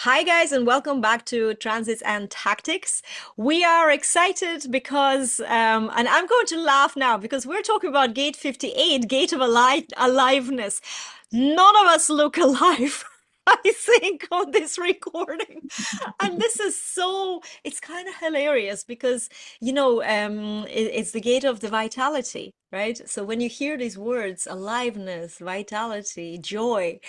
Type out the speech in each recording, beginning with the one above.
Hi, guys, and welcome back to Transits and Tactics. We are excited because, and I'm going to laugh now because we're talking about Gate 58, Gate of Aliveness. None of us look alive, I think, on this recording. And this is it's kind of hilarious because, it's the gate of the vitality, right? So when you hear these words, aliveness, vitality, joy,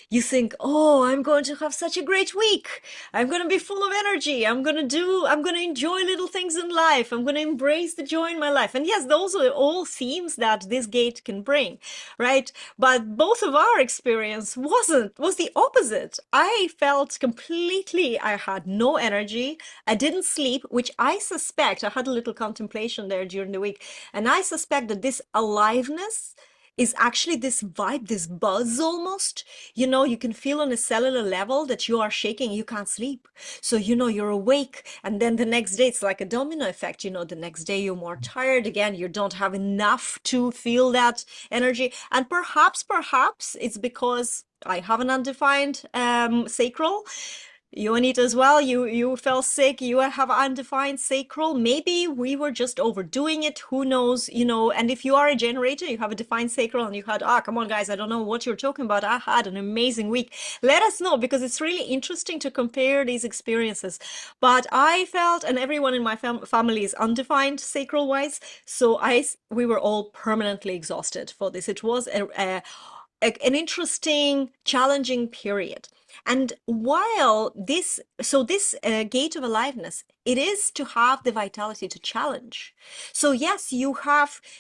you think, oh, I'm going to have such a great week. I'm going to be full of energy. I'm going to enjoy little things in life. I'm going to embrace the joy in my life. And yes, those are all themes that this gate can bring, right? But both of our experience was the opposite. I felt completely, I had no energy. I didn't sleep, which I suspect, I had a little contemplation there during the week, and I suspect that this aliveness is actually this vibe, this buzz almost. You can feel on a cellular level that you are shaking, you can't sleep. So, you're awake, and then the next day, it's like a domino effect. The next day you're more tired again, you don't have enough to feel that energy. And perhaps it's because I have an undefined sacral. You, Anita, as well. You fell sick. You have undefined sacral. Maybe we were just overdoing it. Who knows? And if you are a generator, you have a defined sacral, and you had, come on, guys, I don't know what you're talking about. I had an amazing week. Let us know because it's really interesting to compare these experiences. But I felt, and everyone in my family is undefined sacral wise, so we were all permanently exhausted for this. It was an interesting, challenging period. And while this gate of aliveness, it is to have the vitality to challenge. So yes, you're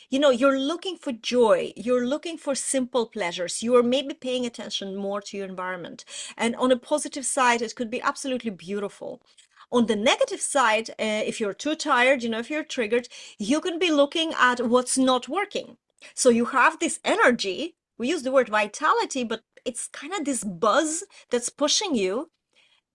looking for joy, you're looking for simple pleasures, you are maybe paying attention more to your environment. And on a positive side, it could be absolutely beautiful. On the negative side, if you're too tired, if you're triggered, you can be looking at what's not working. So you have this energy. We use the word vitality, but it's kind of this buzz that's pushing you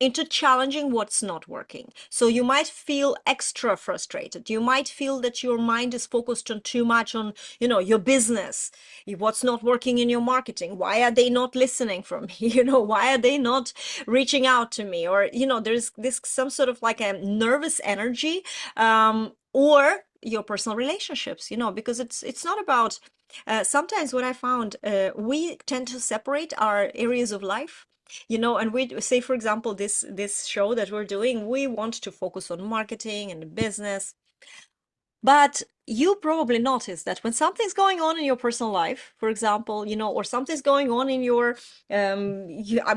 into challenging what's not working. So you might feel extra frustrated. You might feel that your mind is focused on too much on, your business, what's not working in your marketing. Why are they not listening from me? Why are they not reaching out to me? Or, there's this some sort of like a nervous energy, or your personal relationships, because it's not about, sometimes what I found, we tend to separate our areas of life, and we say, for example, this show that we're doing, we want to focus on marketing and business. But you probably notice that when something's going on in your personal life, for example, or something's going on in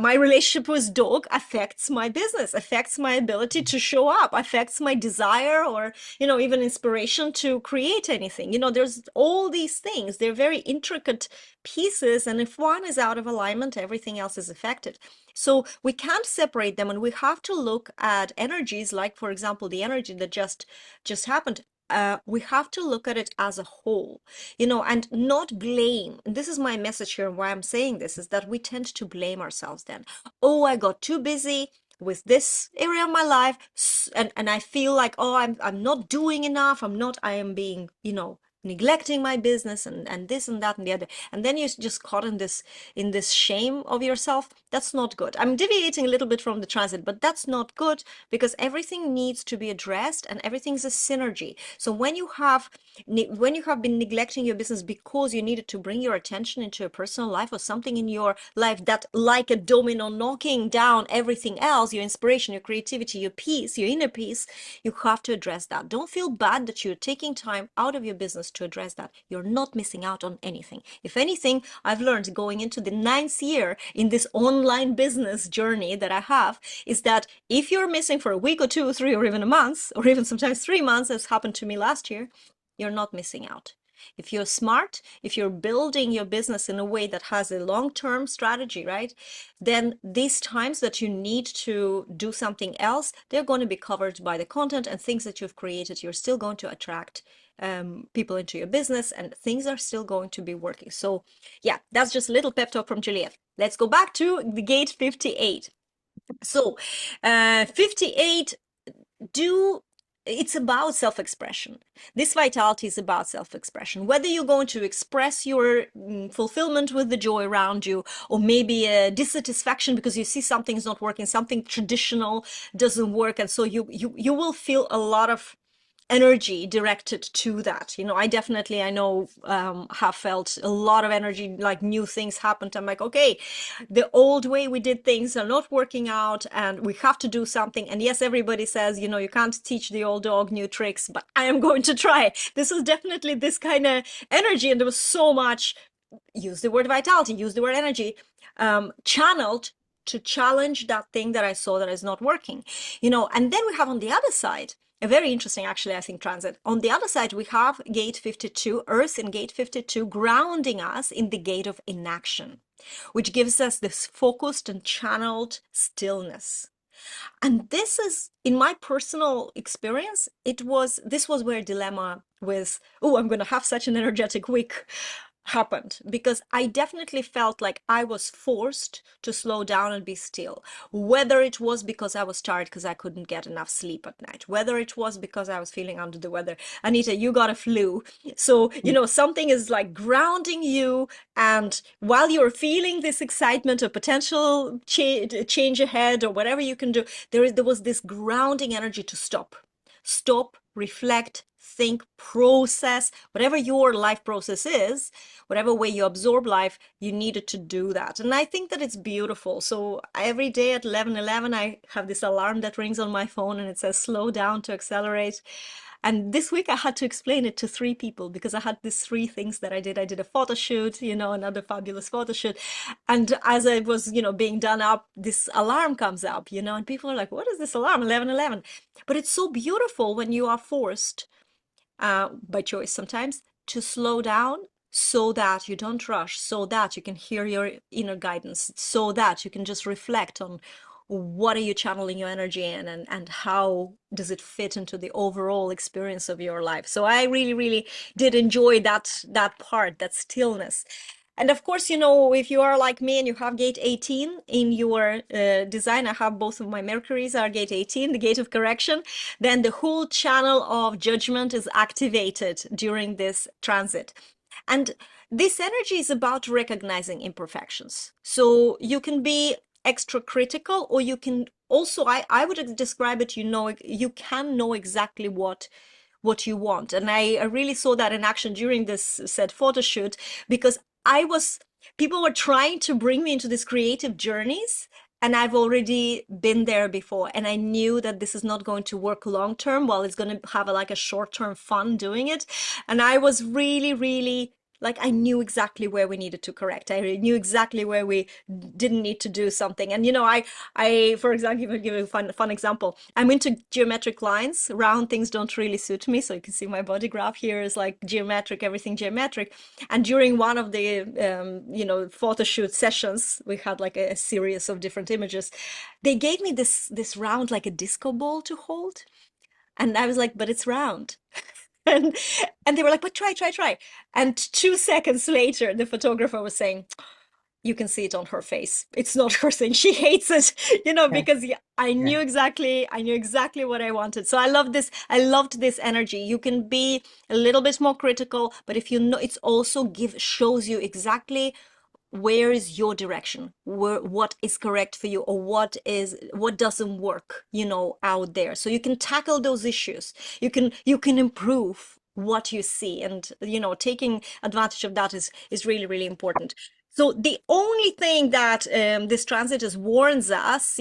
my relationship with dog affects my business, affects my ability to show up, affects my desire or, even inspiration to create anything. There's all these things. They're very intricate pieces. And if one is out of alignment, everything else is affected. So we can't separate them, and we have to look at energies like, for example, the energy that just happened. We have to look at it as a whole, and not blame. And this is my message here, and why I'm saying this is that we tend to blame ourselves then. Oh, I got too busy with this area of my life, and I feel like, oh, I'm not doing enough. I am being, neglecting my business and this and that and the other. And then you're just caught in this shame of yourself. That's not good. I'm deviating a little bit from the transit, but that's not good because everything needs to be addressed and everything's a synergy. So when you have been neglecting your business because you needed to bring your attention into a personal life or something in your life that, like a domino, knocking down everything else, your inspiration, your creativity, your peace, your inner peace, you have to address that. Don't feel bad that you're taking time out of your business to address that. You're not missing out on anything. If anything, I've learned going into the 9th year in this online business journey that I have is that if you're missing for a week or 2 or 3 or even a month, or even sometimes 3 months, as happened to me last year, you're not missing out. If you're smart, if you're building your business in a way that has a long-term strategy, right, then these times that you need to do something else, they're going to be covered by the content and things that you've created. You're still going to attract people into your business, and things are still going to be working. So yeah, that's just a little pep talk from Juliette. Let's go back to the gate 58. So 58, do it's about self-expression. This vitality is about self-expression. Whether you're going to express your fulfillment with the joy around you, or maybe a dissatisfaction because you see something is not working, something traditional doesn't work, and so you will feel a lot of energy directed to that. I definitely, I know, have felt a lot of energy, like new things happened. I'm like, okay, the old way we did things are not working out and we have to do something. And yes, everybody says, you can't teach the old dog new tricks, but I am going to try. This was definitely this kind of energy. And there was so much, use the word vitality, use the word energy, channeled to challenge that thing that I saw that is not working. And then we have on the other side, a very interesting, actually, I think, transit. On the other side, we have gate 52, Earth in gate 52, grounding us in the gate of inaction, which gives us this focused and channeled stillness. And this is, in my personal experience, this was where dilemma with, oh, I'm going to have such an energetic week happened, because I definitely felt like I was forced to slow down and be still, whether it was because I was tired because I couldn't get enough sleep at night, whether it was because I was feeling under the weather. Anita, you got a flu, so something is like grounding you, and while you're feeling this excitement of potential change ahead or whatever you can do, there was this grounding energy to stop, reflect, think, process, whatever your life process is, whatever way you absorb life, you needed to do that. And I think that it's beautiful. So every day at 11:11, I have this alarm that rings on my phone and it says slow down to accelerate. And this week I had to explain it to 3 people because I had these 3 things that I did. I did a photo shoot, another fabulous photo shoot. And as I was, being done up, this alarm comes up, and people are like, what is this alarm? 11:11. But it's so beautiful when you are forced, by choice sometimes, to slow down so that you don't rush, so that you can hear your inner guidance, so that you can just reflect on what are you channeling your energy in, and how does it fit into the overall experience of your life. So I really, really did enjoy that part, that stillness. And of course, if you are like me and you have gate 18 in your design, I have both of my Mercuries are gate 18, the gate of correction, then the whole channel of judgment is activated during this transit. And this energy is about recognizing imperfections. So you can be extra critical, or you can also, I would describe it, you can know exactly what you want. And I really saw that in action during this said photo shoot, because people were trying to bring me into these creative journeys, and I've already been there before, and I knew that this is not going to work long term. Well, it's going to have like a short term fun doing it. And I was really, really, like, I knew exactly where we needed to correct. I knew exactly where we didn't need to do something. And for example, give you a fun example. I'm into geometric lines. Round things don't really suit me. So you can see my body graph here is like geometric, everything geometric. And during one of the photo shoot sessions, we had like a series of different images. They gave me this round, like a disco ball to hold, and I was like, but it's round. and and they were like, but try. And 2 seconds later, the photographer was saying, you can see it on her face, it's not her thing, she hates it, Yeah. because I Yeah. knew exactly what I wanted. So I loved this energy. You can be a little bit more critical, but if it's also shows you exactly where is your direction, what is correct for you, or what doesn't work, out there, so you can tackle those issues. You can improve what you see, and taking advantage of that is really, really important. So the only thing that this transit is warns us,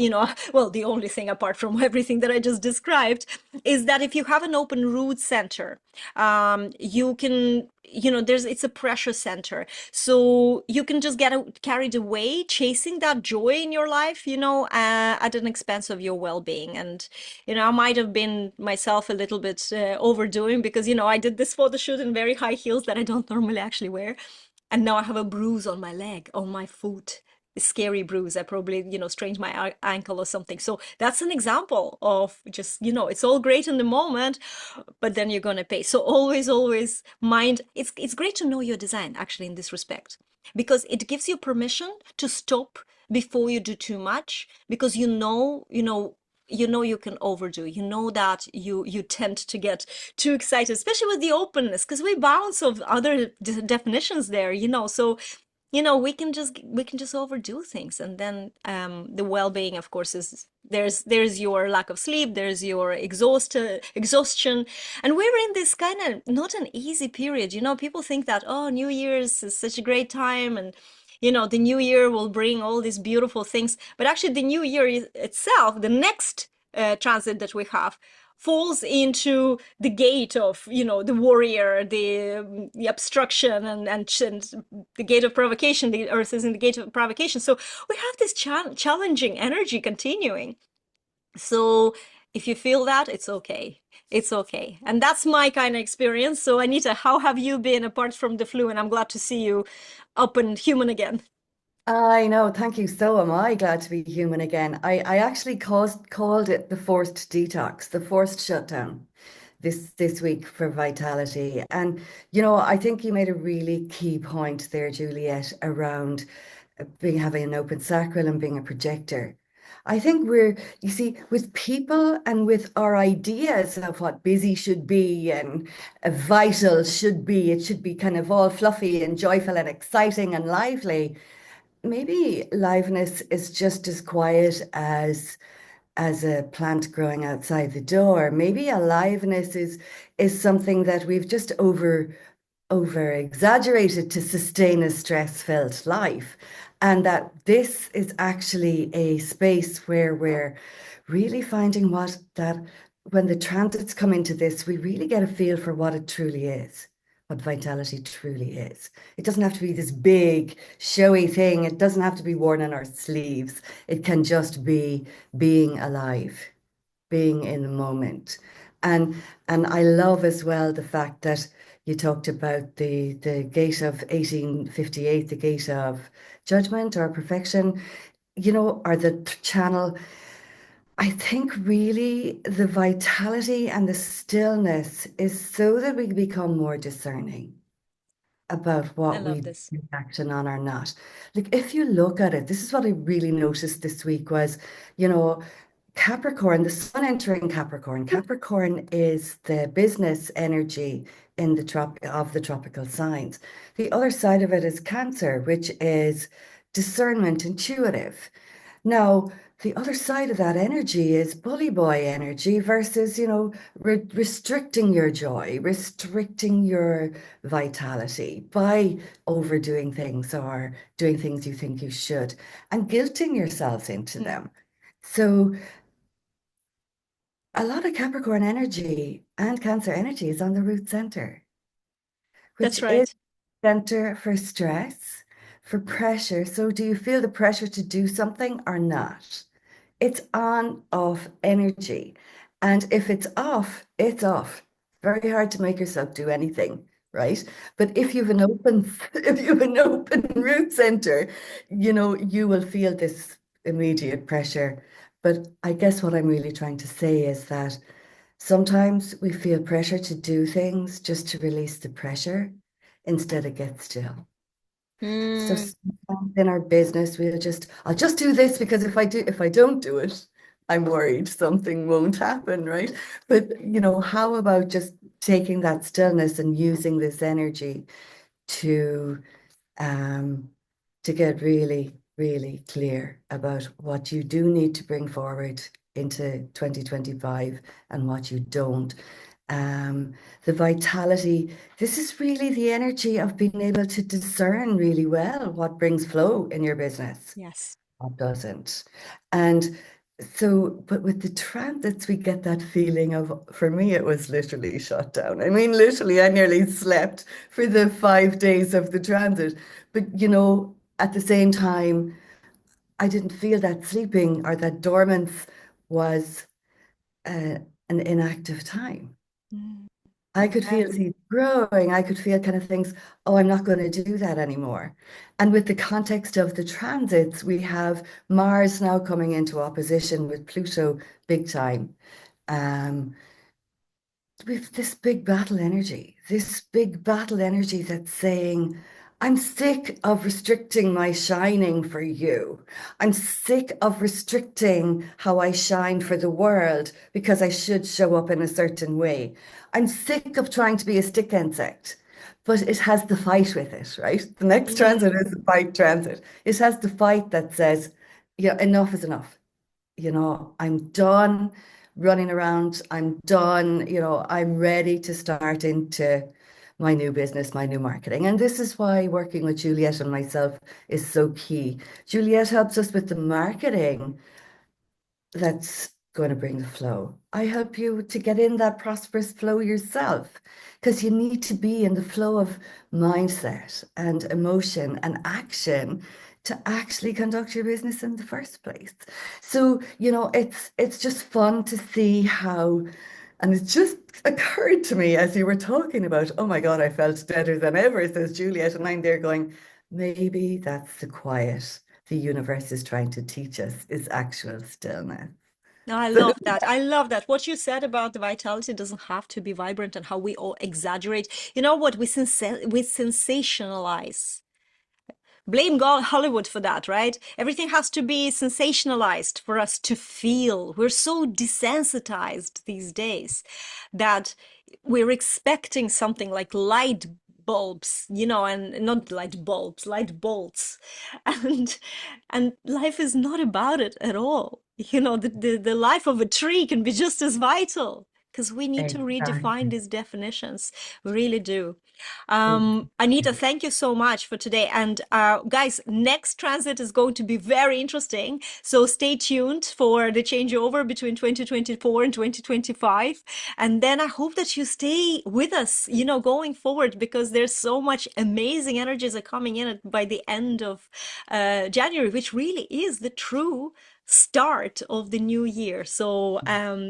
well, the only thing apart from everything that I just described, is that if you have an open root center, you can, it's a pressure center. So you can just get carried away chasing that joy in your life, at an expense of your well-being. And, I might have been myself a little bit overdoing, because, I did this photo shoot in very high heels that I don't normally actually wear. And now I have a bruise on my leg, on my foot, a scary bruise. I probably, strained my ankle or something. So that's an example of just, it's all great in the moment, but then you're going to pay. So always mind, it's great to know your design, actually, in this respect, because it gives you permission to stop before you do too much, because you can overdo. You know that you tend to get too excited, especially with the openness, because we bounce of other definitions there, so we can just overdo things, and then the well-being, of course, is there's your lack of sleep, there's your exhaustion, and we're in this kind of not an easy period. People think that, oh, New Year's is such a great time, and the new year will bring all these beautiful things, but actually the new year itself, the next transit that we have, falls into the gate of the warrior, the obstruction, and the gate of provocation. The earth is in the gate of provocation, so we have this challenging energy continuing. So if you feel that, it's okay. It's okay. And that's my kind of experience. So Anita, how have you been apart from the flu? And I'm glad to see you up and human again. I know, thank you. So am I glad to be human again. I actually called it the forced detox, the forced shutdown this week for vitality. And I think you made a really key point there, Juliette, around being having an open sacral and being a projector. I think you see, with people and with our ideas of what busy should be and vital should be, it should be kind of all fluffy and joyful and exciting and lively. Maybe liveness is just as quiet as a plant growing outside the door. Maybe aliveness is something that we've just over exaggerated to sustain a stress-filled life. And that this is actually a space where we're really finding what that when the transits come into this, we really get a feel for what it truly is, what vitality truly is. It doesn't have to be this big, showy thing. It doesn't have to be worn on our sleeves. It can just be being alive, being in the moment. And and I love as well the fact that you talked about the gate of 1858, the gate of judgment or perfection, or the channel. I think really the vitality and the stillness is so that we become more discerning about I what love we this. take action on or not. Like if you look at it, this is what I really noticed this week was, you know, Capricorn, the sun entering Capricorn. Capricorn is the business energy in the tropical signs. The other side of it is Cancer, which is discernment, intuitive. Now, the other side of that energy is bully boy energy versus, restricting your joy, restricting your vitality by overdoing things or doing things you think you should and guilting yourself into Mm, them. So, a lot of Capricorn energy and Cancer energy is on the root center, which that's is right. center for stress, for pressure. So, do you feel the pressure to do something or not? It's on off energy. And if it's off, it's off. Very hard to make yourself do anything, right? But if you've an open, if you have an open root center, you will feel this immediate pressure. But I guess what I'm really trying to say is that sometimes we feel pressure to do things just to release the pressure instead of get still. So Mm, sometimes in our business, I'll just do this because if I don't do it, I'm worried something won't happen, right? But how about just taking that stillness and using this energy to um to get really, really clear about what you do need to bring forward into 2025 and what you don't. The vitality, this is really the energy of being able to discern really well what brings flow in your business, yes. what doesn't. And so, but with the transits, we get that feeling of, for me, it was literally shut down. I mean, literally, I nearly slept for the 5 days of the transit. But, at the same time, I didn't feel that sleeping or that dormance was an inactive time. Mm, I could I- feel seeds growing. I could feel kind of things, oh, I'm not going to do that anymore. And with the context of the transits, we have Mars now coming into opposition with Pluto big time. Um, we've this big battle energy that's saying, I'm sick of restricting my shining for you. I'm sick of restricting how I shine for the world because I should show up in a certain way. I'm sick of trying to be a stick insect, but it has the fight with it, right? The next transit is Mm. the fight transit. It has the fight that says, yeah, enough is enough. I'm done running around. I'm done. I'm ready to start into my new business, my new marketing. And this is why working with Juliette and myself is so key. Juliette helps us with the marketing that's going to bring the flow. I help you to get in that prosperous flow yourself because you need to be in the flow of mindset and emotion and action to actually conduct your business in the first place. So, it's just fun to see how, and it just occurred to me as you were talking about, oh my God, I felt deader than ever, says Juliet. And I'm there going, maybe that's the quiet the universe is trying to teach us is actual stillness. No, I So, love that. I love that. What you said about the vitality doesn't have to be vibrant and how we all exaggerate. You know what? We sensationalize. Blame God, Hollywood for that, right? Everything has to be sensationalized for us to feel. We're so desensitized these days that we're expecting something like light bulbs, and not light bulbs, light bolts. And and life is not about it at all. The life of a tree can be just as vital because we need to redefine exactly. these definitions. We really do. Anita, Exactly. thank you so much for today. And guys, next transit is going to be very interesting. So stay tuned for the changeover between 2024 and 2025. And then I hope that you stay with us, going forward, because there's so much amazing energies are coming in by the end of January, which really is the true start of the new year. So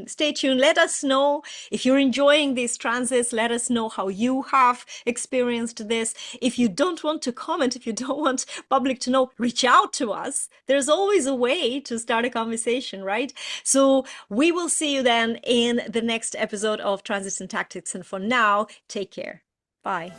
stay tuned. Let us know if you're enjoying these transits. Let us know how you have experienced this. If you don't want to comment, if you don't want public to know, reach out to us. There's always a way to start a conversation, right? So we will see you then in the next episode of Transits and Tactics. And for now, take care. Bye.